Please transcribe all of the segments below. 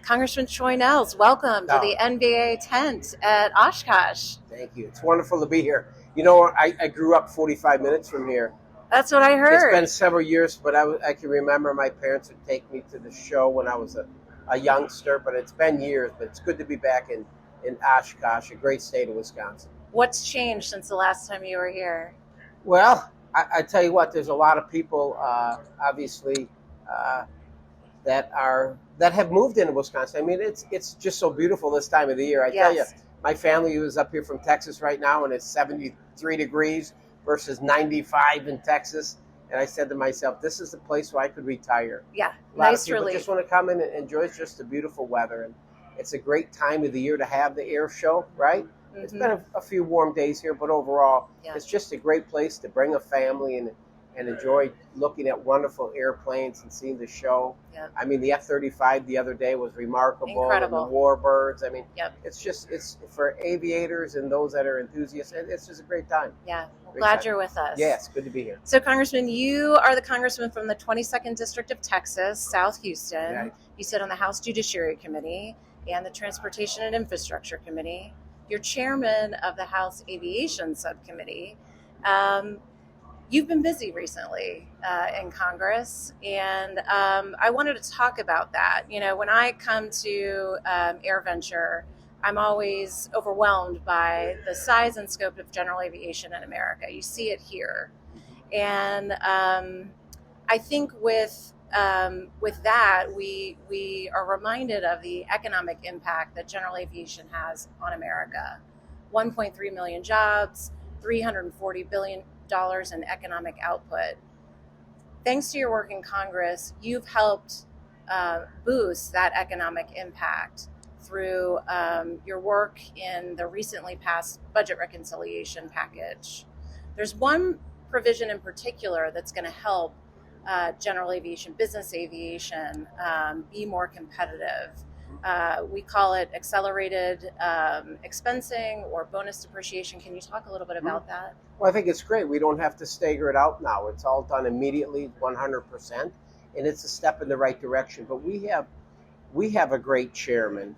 Congressman Troy Nehls, welcome to the NBAA tent at Oshkosh. Thank you. It's wonderful to be here. You know, I grew up 45 minutes from here. That's what I heard. It's been several years, but I can remember my parents would take me to the show when I was a youngster, but it's been years. But it's good to be back in Oshkosh, a great state of Wisconsin. What's changed since the last time you were here? Well, I tell you what, there's a lot of people, obviously, that have moved into Wisconsin. I mean, it's just so beautiful this time of the year. I tell you, my family was up here from Texas right now, and it's 73 degrees versus 95 in Texas. And I said to myself, this is the place where I could retire. Yeah, a lot nice of people relief. just want to come in and enjoy just the beautiful weather. And it's a great time of the year to have the air show, right? Mm-hmm. It's been a few warm days here, but overall, it's just a great place to bring a family and enjoy looking at wonderful airplanes and seeing the show. Yep. I mean, the F-35 the other day was remarkable. Incredible. And the Warbirds. I mean, it's for aviators and those that are enthusiasts. It's just a great time. Yeah, glad you're with us. Yeah, it's good to be here. So, Congressman, you are the congressman from the 22nd District of Texas, South Houston. Right. You sit on the House Judiciary Committee and the Transportation and Infrastructure Committee. You're chairman of the House Aviation Subcommittee. You've been busy recently in Congress, and I wanted to talk about that. You know, when I come to AirVenture, I'm always overwhelmed by the size and scope of general aviation in America. You see it here. And I think with that, we are reminded of the economic impact that general aviation has on America. 1.3 million jobs, $340 billion in economic output. Thanks to your work in Congress, you've helped boost that economic impact through your work in the recently passed budget reconciliation package. There's one provision in particular that's going to help general aviation, business aviation, be more competitive. We call it accelerated expensing or bonus depreciation. Can you talk a little bit about that? Well, I think it's great. We don't have to stagger it out now. It's all done immediately, 100%, and it's a step in the right direction. But we have a great chairman,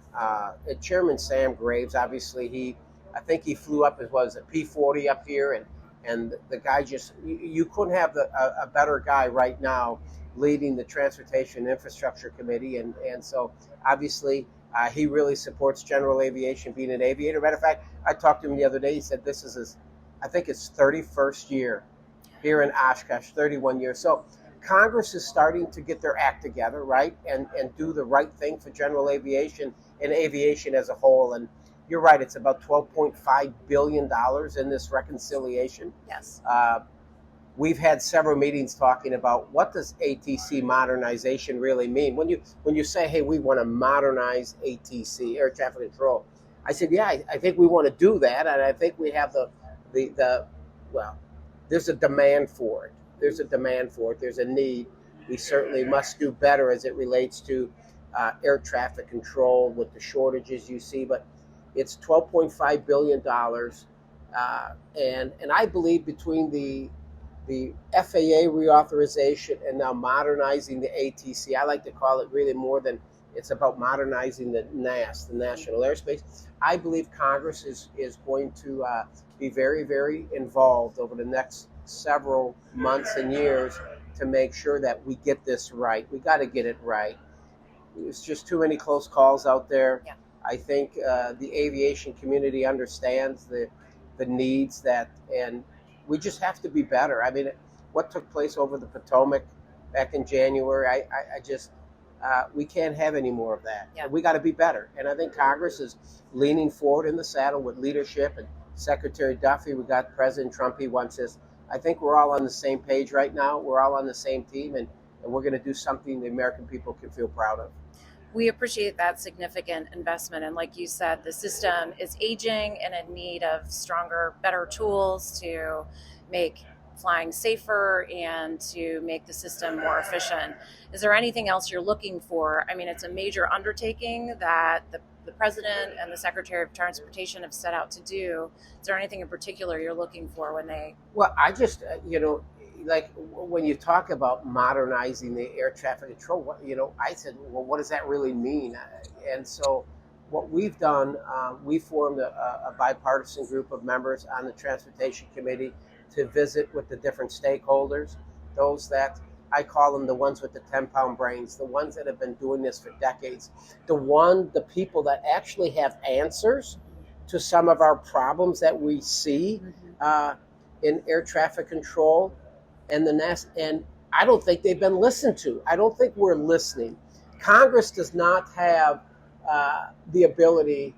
Chairman Sam Graves. Obviously, I think he flew up as was a P-40 up here, and the guy just you couldn't have a better guy right now leading the Transportation and Infrastructure Committee, and so obviously he really supports general aviation, being an aviator. Matter of fact, I talked to him the other day. He said this is I think it's 31st year here in Oshkosh, 31 years. So Congress is starting to get their act together, right, and do the right thing for general aviation and aviation as a whole. And you're right, it's about $12.5 billion in this reconciliation. Yes. We've had several meetings talking about what does ATC modernization really mean. When you say, hey, we want to modernize ATC, air traffic control, I said, yeah, I think we want to do that, and I think we have there's a demand for it. There's a need. We certainly must do better as it relates to air traffic control with the shortages you see, but it's $12.5 billion, and I believe between the FAA reauthorization and now modernizing the ATC, I like to call it really more than it's about modernizing the NAS, the National Airspace. I believe Congress is going to be very, very involved over the next several months and years to make sure that we get this right. We got to get it right. There's just too many close calls out there. Yeah. I think the aviation community understands the needs and we just have to be better. I mean, what took place over the Potomac back in January, we can't have any more of that. Yeah. We got to be better. And I think Congress is leaning forward in the saddle with leadership. And Secretary Duffy, we got President Trump, he wants this. I think we're all on the same page right now. We're all on the same team, and we're going to do something the American people can feel proud of. We appreciate that significant investment. And like you said, the system is aging and in need of stronger, better tools to make flying safer and to make the system more efficient. Is there anything else you're looking for? I mean, it's a major undertaking that the President and the Secretary of Transportation have set out to do. Is there anything in particular you're looking for when they... Well, I just, like when you talk about modernizing the air traffic control, I said, well, what does that really mean? And so what we've done, we formed a bipartisan group of members on the Transportation Committee to visit with the different stakeholders, those that I call them the ones with the 10-pound brains, the ones that have been doing this for decades, the people that actually have answers to some of our problems that we see in air traffic control and the NAS. And I don't think they've been listened to. I don't think we're listening. Congress does not have the ability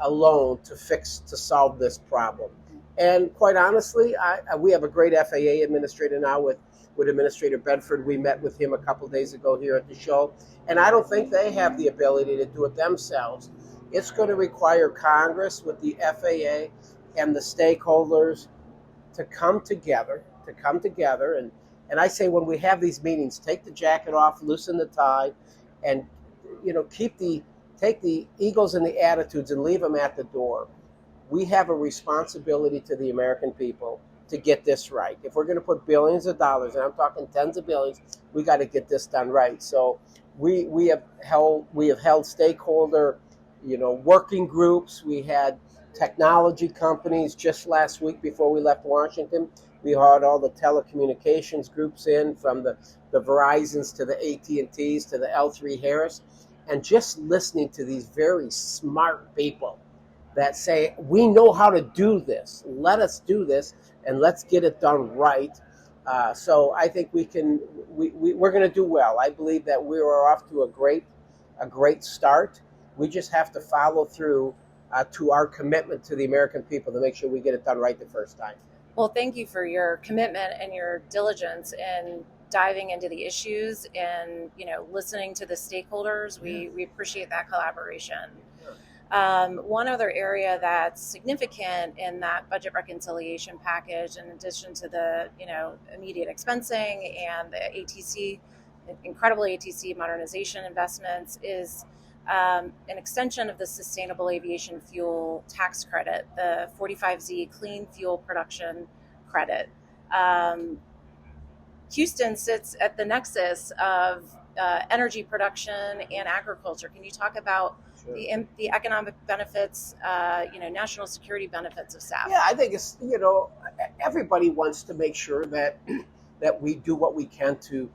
alone to solve this problem. And quite honestly, we have a great FAA administrator now with Administrator Bedford. We met with him a couple days ago here at the show, and I don't think they have the ability to do it themselves. It's going to require Congress with the FAA and the stakeholders to come together. And I say, when we have these meetings, take the jacket off, loosen the tie, and take the egos and the attitudes and leave them at the door. We have a responsibility to the American people to get this right. If we're going to put billions of dollars, and I'm talking tens of billions, we got to get this done right. So we have held stakeholder, working groups. We had technology companies just last week before we left Washington. We had all the telecommunications groups in, from the Verizons to the AT&Ts to the L3 Harris, and just listening to these very smart people that say, we know how to do this. Let us do this, and let's get it done right. So I think we're going to do well. I believe that we are off to a great start. We just have to follow through to our commitment to the American people to make sure we get it done right the first time. Well, thank you for your commitment and your diligence in diving into the issues and listening to the stakeholders. We appreciate that collaboration. One other area that's significant in that budget reconciliation package, in addition to the immediate expensing and the ATC, incredible ATC modernization investments, is an extension of the Sustainable Aviation Fuel Tax Credit, the 45Z Clean Fuel Production Credit. Houston sits at the nexus of energy production and agriculture. Can you talk about the economic benefits, national security benefits of SAF? Yeah, I think it's, everybody wants to make sure that we do what we can to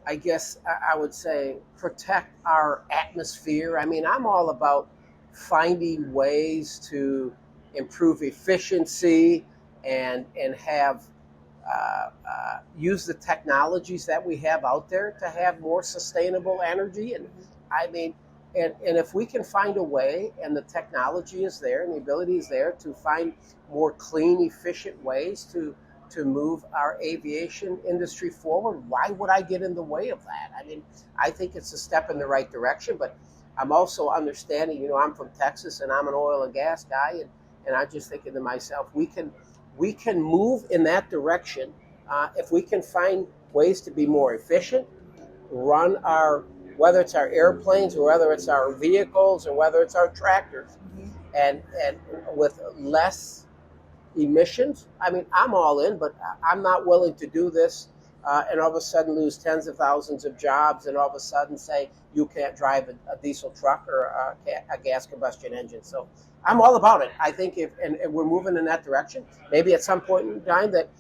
I guess I would say, protect our atmosphere. I mean, I'm all about finding ways to improve efficiency and have use the technologies that we have out there to have more sustainable energy. And I mean, and if we can find a way, and the technology is there and the ability is there to find more clean, efficient ways to move our aviation industry forward, why would I get in the way of that? I mean, I think it's a step in the right direction, but I'm also understanding, I'm from Texas and I'm an oil and gas guy, and I'm just thinking to myself, we can move in that direction if we can find ways to be more efficient, run whether it's our airplanes or whether it's our vehicles or whether it's our tractors, and with less emissions. I mean, I'm all in, but I'm not willing to do this and all of a sudden lose tens of thousands of jobs and all of a sudden say you can't drive a diesel truck or a gas combustion engine. So I'm all about it. I think and we're moving in that direction. Maybe at some point in time that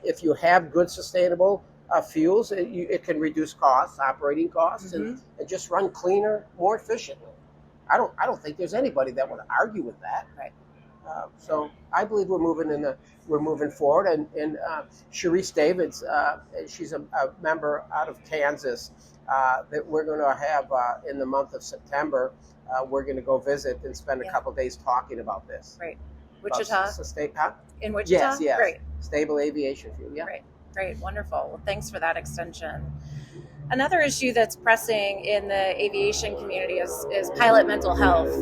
if you have good sustainable fuels, it can reduce costs, operating costs, and just run cleaner, more efficiently. I don't think there's anybody that would argue with that. Right. So I believe we're moving forward. And Sharice Davids, she's a member out of Kansas that we're going to have in the month of September. We're going to go visit and spend a couple days talking about this. Right. Wichita? In Wichita? Yes. Great. Stable aviation fuel. Yeah. Great. Wonderful. Well, thanks for that extension. Another issue that's pressing in the aviation community is pilot mental health.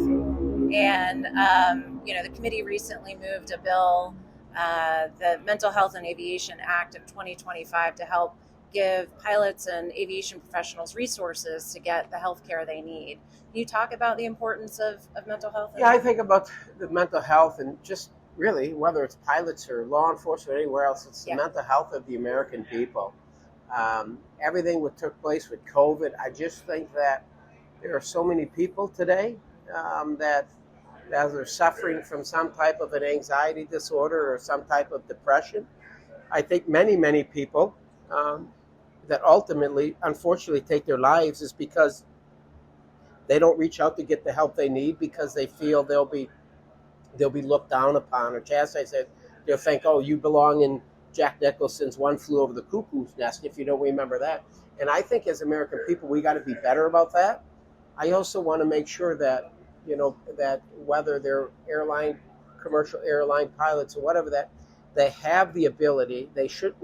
And, the committee recently moved a bill, the Mental Health and Aviation Act of 2025, to help give pilots and aviation professionals resources to get the health care they need. Can you talk about the importance of mental health? Yeah, I think about the mental health and just really, whether it's pilots or law enforcement or anywhere else, it's the mental health of the American people. Everything that took place with COVID, I just think that there are so many people today that are suffering from some type of an anxiety disorder or some type of depression. I think many people that ultimately, unfortunately, take their lives is because they don't reach out to get the help they need because they feel they'll be looked down upon or chastised. They'll think, oh, you belong in Jack Nicholson's One Flew Over the Cuckoo's Nest, if you don't remember that. And I think as American people, we got to be better about that. I also want to make sure that, that whether they're commercial airline pilots or whatever, that they have the ability, they should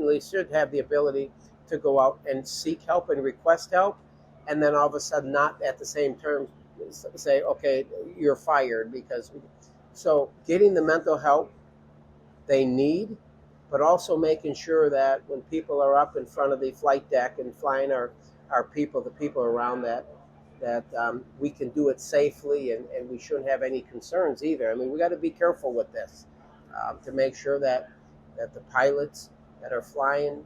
have the ability to go out and seek help and request help, and then all of a sudden not at the same term say, okay, you're fired because. So getting the mental help they need, but also making sure that when people are up in front of the flight deck and flying the people around that we can do it safely and we shouldn't have any concerns either. I mean, we got to be careful with this to make sure that the pilots that are flying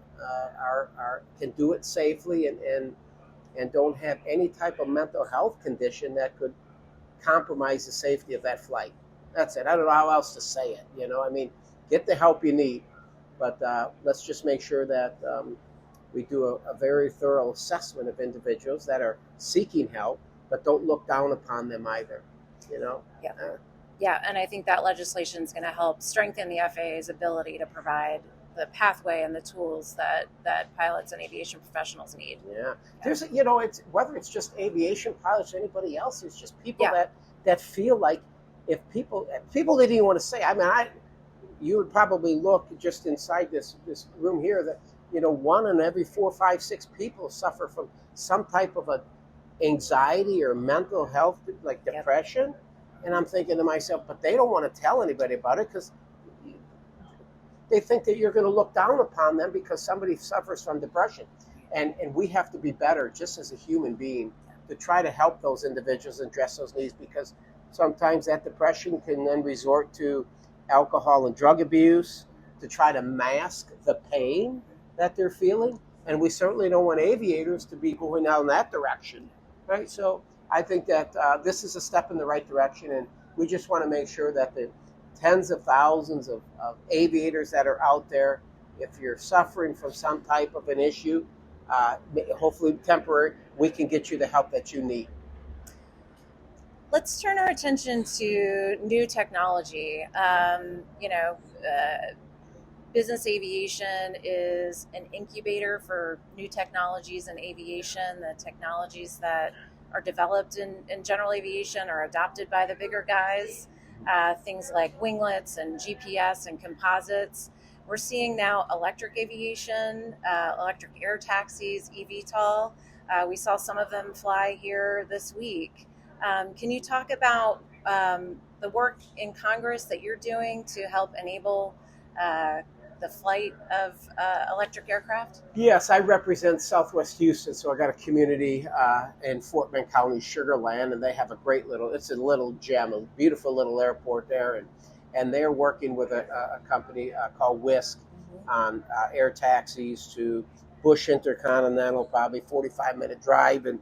can do it safely and don't have any type of mental health condition that could compromise the safety of that flight. That's it. I don't know how else to say it. I mean, get the help you need, but let's just make sure that we do a very thorough assessment of individuals that are seeking help, but don't look down upon them either. Yeah. Yeah, and I think that legislation is going to help strengthen the FAA's ability to provide the pathway and the tools that pilots and aviation professionals need. Yeah. There's it's whether it's just aviation pilots or anybody else, it's just people that feel like if people didn't even want to say. I mean, you would probably look just inside this room here that 1 in every 4, 5, 6 people suffer from some type of a anxiety or mental health like depression. And I'm thinking to myself, but they don't want to tell anybody about it because they think that you're going to look down upon them because somebody suffers from depression. And we have to be better just as a human being to try to help those individuals and address those needs, because sometimes that depression can then resort to alcohol and drug abuse to try to mask the pain that they're feeling. And we certainly don't want aviators to be going down that direction, right? So I think that this is a step in the right direction, and we just want to make sure that the tens of thousands of aviators that are out there, if you're suffering from some type of an issue, hopefully temporary, we can get you the help that you need. Let's turn our attention to new technology. Business aviation is an incubator for new technologies in aviation. The technologies that are developed in general aviation are adopted by the bigger guys. Things like winglets and GPS and composites. We're seeing now electric aviation, electric air taxis, eVTOL. We saw some of them fly here this week. Can you talk about the work in Congress that you're doing to help enable the flight of electric aircraft? Yes, I represent Southwest Houston, so I got a community in Fort Bend County, Sugar Land, and they have it's a little gem, a beautiful little airport there, and they're working with a company called Whisk on air taxis to Bush Intercontinental, probably 45-minute drive, and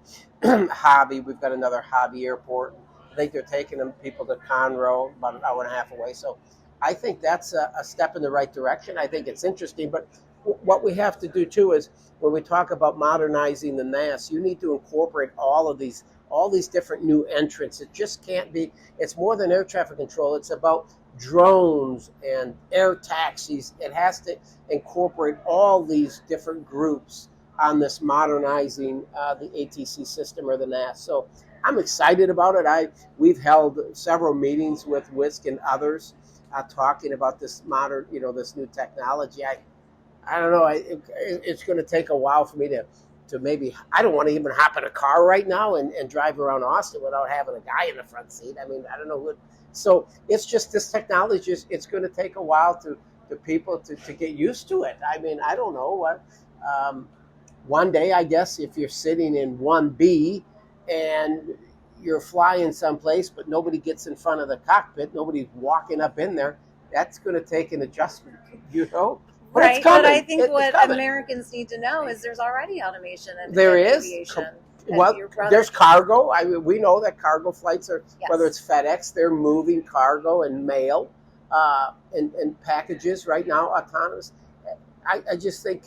Hobby. We've got another Hobby airport. I think they're taking people to Conroe, about an hour and a half away. So I think that's a step in the right direction. I think it's interesting, but what we have to do too is when we talk about modernizing the NAS, you need to incorporate all these different new entrants. It just can't be. It's more than air traffic control. It's about drones and air taxis. It has to incorporate all these different groups on this modernizing the ATC system or the NAS. So I'm excited about it. We've held several meetings with Whisk and others talking about this modern, this new technology. I don't know. It's going to take a while for me to maybe. I don't want to even hop in a car right now and drive around Austin without having a guy in the front seat. I mean, I don't know what. So it's just this technology. It's going to take a while to people to get used to it. I mean, I don't know what. One day, I guess, if you're sitting in 1B and you're flying someplace, but nobody gets in front of the cockpit, nobody's walking up in there, that's going to take an adjustment, But right, it's coming. But I think what Americans need to know is there's already automation in aviation. Well, your brother. there's cargo. I mean, we know that cargo flights are, Yes. whether it's FedEx, they're moving cargo and mail and packages right now, autonomous. I just think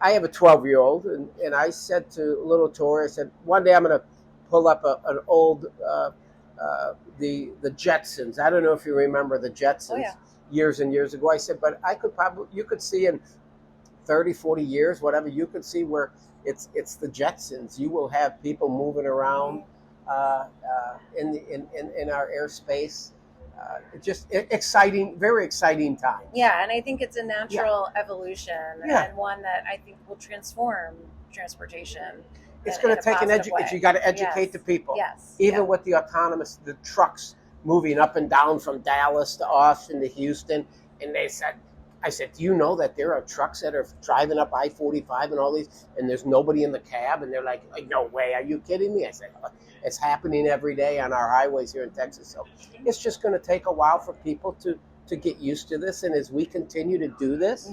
I have a 12-year-old, and I said to little Tori, I said, one day I'm going to pull up an old, the Jetsons. I don't know if you remember the Jetsons. Oh, yeah. Years and years ago. I said, but you could see in 30, 40 years, whatever, you could see where it's the Jetsons. You will have people moving around in our airspace. Just exciting, very exciting time. Yeah, and I think it's a natural evolution and one that I think will transform transportation. It's going to take an education. You got to educate the people. Yes. Even with the autonomous, the trucks moving up and down from Dallas to Austin to Houston, and I said, do you know that there are trucks that are driving up I-45 and all these, and there's nobody in the cab? And they're like, no way, are you kidding me? I said, it's happening every day on our highways here in Texas. So it's just going to take a while for people to get used to this. And as we continue to do this,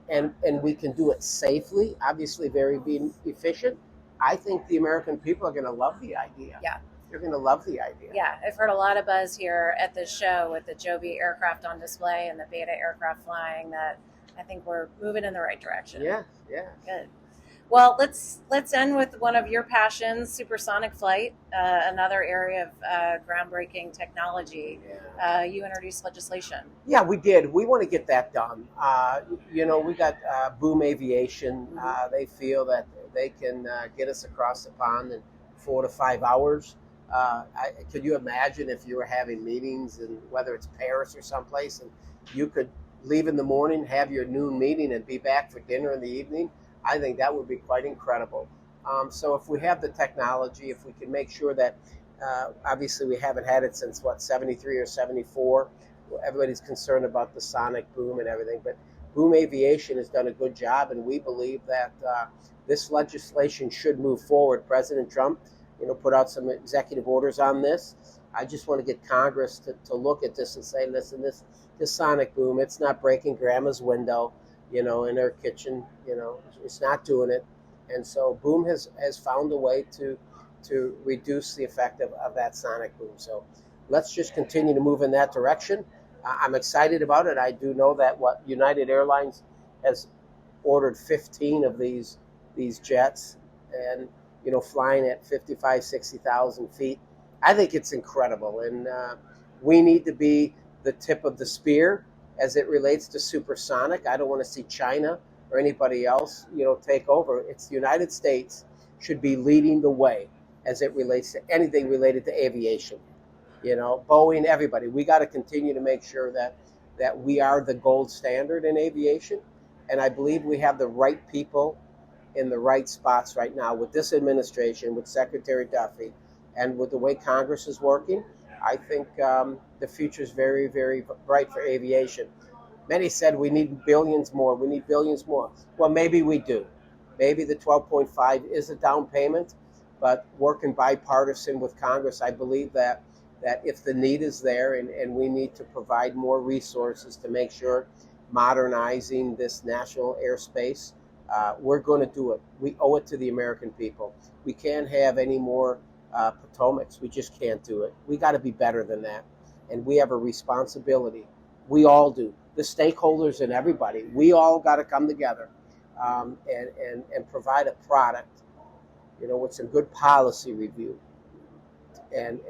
and we can do it safely, obviously being efficient, I think the American people are going to love the idea. Yeah. They're going to love the idea. Yeah, I've heard a lot of buzz here at this show with the Joby aircraft on display and the Beta aircraft flying, that I think we're moving in the right direction. Yeah. Good. Well, let's end with one of your passions, supersonic flight, another area of groundbreaking technology. Yeah. You introduced legislation. Yeah, we did. We want to get that done. We got Boom Aviation. They feel that they can get us across the pond in 4 to 5 hours. Could you imagine if you were having meetings, and whether it's Paris or someplace, and you could leave in the morning, have your noon meeting, and be back for dinner in the evening? I think that would be quite incredible. So if we have the technology, if we can make sure that, obviously we haven't had it since, 73 or 74. Everybody's concerned about the sonic boom and everything, but Boom Aviation has done a good job, and we believe that this legislation should move forward. President Trump, put out some executive orders on this. I just want to get Congress to look at this and say, listen, this sonic boom, it's not breaking grandma's window, in her kitchen, it's not doing it. And so Boom has found a way to reduce the effect of that sonic boom. So let's just continue to move in that direction. I'm excited about it. I do know that United Airlines has ordered 15 of these jets, and flying at 55, 60,000 feet. I think it's incredible, and we need to be the tip of the spear as it relates to supersonic. I don't want to see China or anybody else, take over. It's the United States should be leading the way as it relates to anything related to aviation. Boeing, everybody. We got to continue to make sure that we are the gold standard in aviation, and I believe we have the right people in the right spots right now with this administration, with Secretary Duffy, and with the way Congress is working. I think the future is very, very bright for aviation. Many said we need billions more. We need billions more. Well, maybe we do. Maybe the 12.5 is a down payment, but working bipartisan with Congress, I believe that if the need is there, and we need to provide more resources to make sure modernizing this national airspace, we're going to do it. We owe it to the American people. We can't have any more Potomacs. We just can't do it. We got to be better than that. And we have a responsibility. We all do. The stakeholders and everybody. We all got to come together and provide a product, with some good policy review, and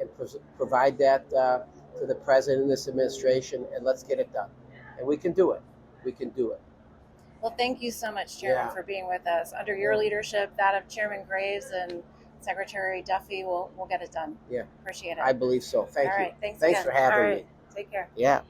provide that to the president and this administration, and let's get it done. And we can do it. We can do it. Well, thank you so much, Chairman, for being with us. Under your leadership, that of Chairman Graves and Secretary Duffy, we'll get it done. Yeah. Appreciate it. I believe so. Thank you. All right. Thanks again. for having All right. me. Take care. Yeah.